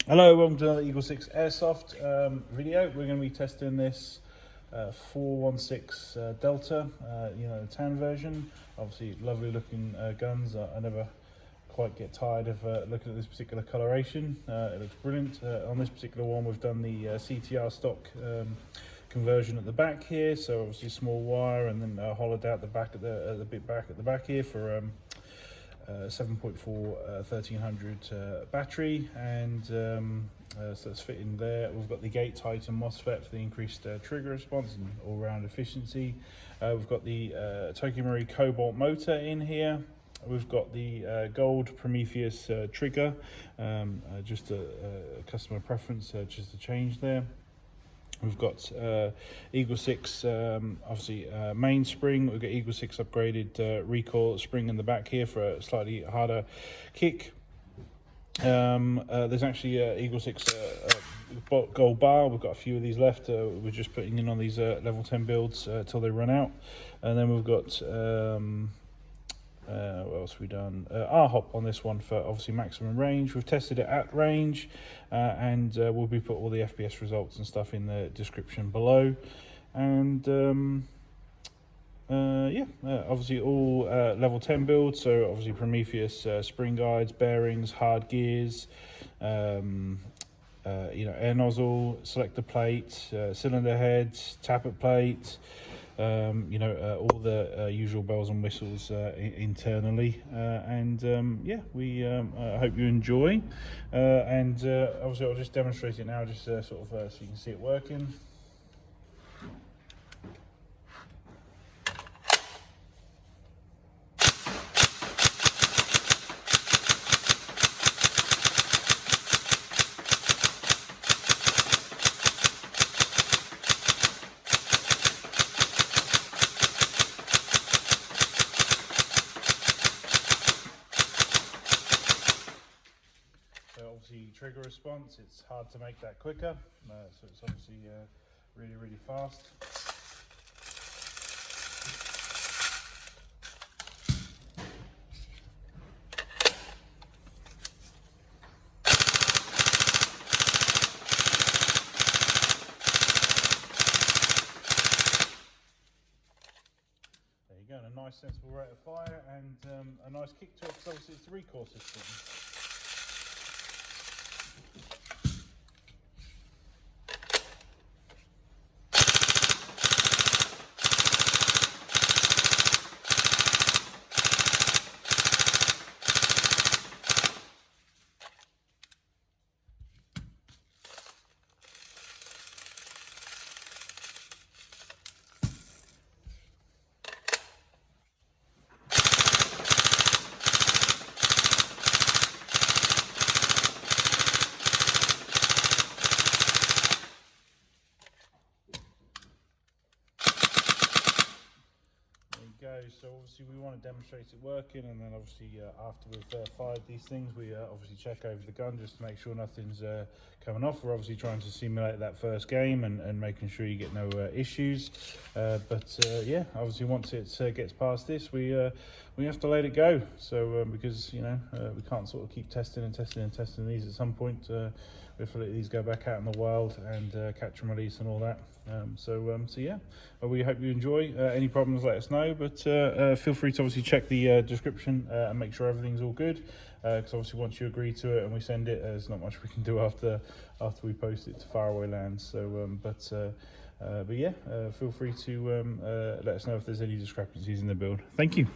Hello, welcome to another EagleSix Airsoft video. We're going to be testing this 416 Delta, the tan version. Obviously, lovely looking guns. I never quite get tired of looking at this particular coloration. It looks brilliant. On this particular one, we've done the CTR stock conversion at the back here. So obviously small wire, and then hollowed out the back at the bit back at the back here for 7.4 1300 battery, and so it's fitting there. We've got the gate Titan MOSFET for the increased trigger response and all-round efficiency. We've got the Tokyo Marine Cobalt motor in here. We've got the gold Prometheus trigger, just a customer preference, just a change there. We've got EagleSix, obviously mainspring. We've got EagleSix upgraded recoil spring in the back here for a slightly harder kick. There's actually EagleSix gold bar. We've got a few of these left. We're just putting in on these level 10 builds till they run out. And then we've got what else have we done? R-hop on this one for obviously maximum range. We've tested it at range, and we'll be put all the FPS results and stuff in the description below. And obviously all level 10 builds. So obviously Prometheus spring guides, bearings, hard gears, air nozzle, selector plate, cylinder heads, tappet plate. All the usual bells and whistles internally, we hope you enjoy, and obviously I'll just demonstrate it now, just so you can see it working. Obviously trigger response, it's hard to make that quicker, so it's obviously really fast. There you go, and a nice sensible rate of fire, and a nice kick to it, because obviously it's the recoil system. So obviously we want to demonstrate it working, and then obviously after we've fired these things, we obviously check over the gun just to make sure nothing's coming off. We're obviously trying to simulate that first game and making sure you get no issues, obviously once it gets past this, we have to let it go. So because we can't sort of keep testing these. At some point we have to let these go back out in the wild and catch and release and all that. We hope you enjoy. Any problems, let us know, but feel free to obviously check the description and make sure everything's all good, because obviously once you agree to it and we send it, there's not much we can do after we post it to faraway lands. So feel free to let us know if there's any discrepancies in the build. Thank you.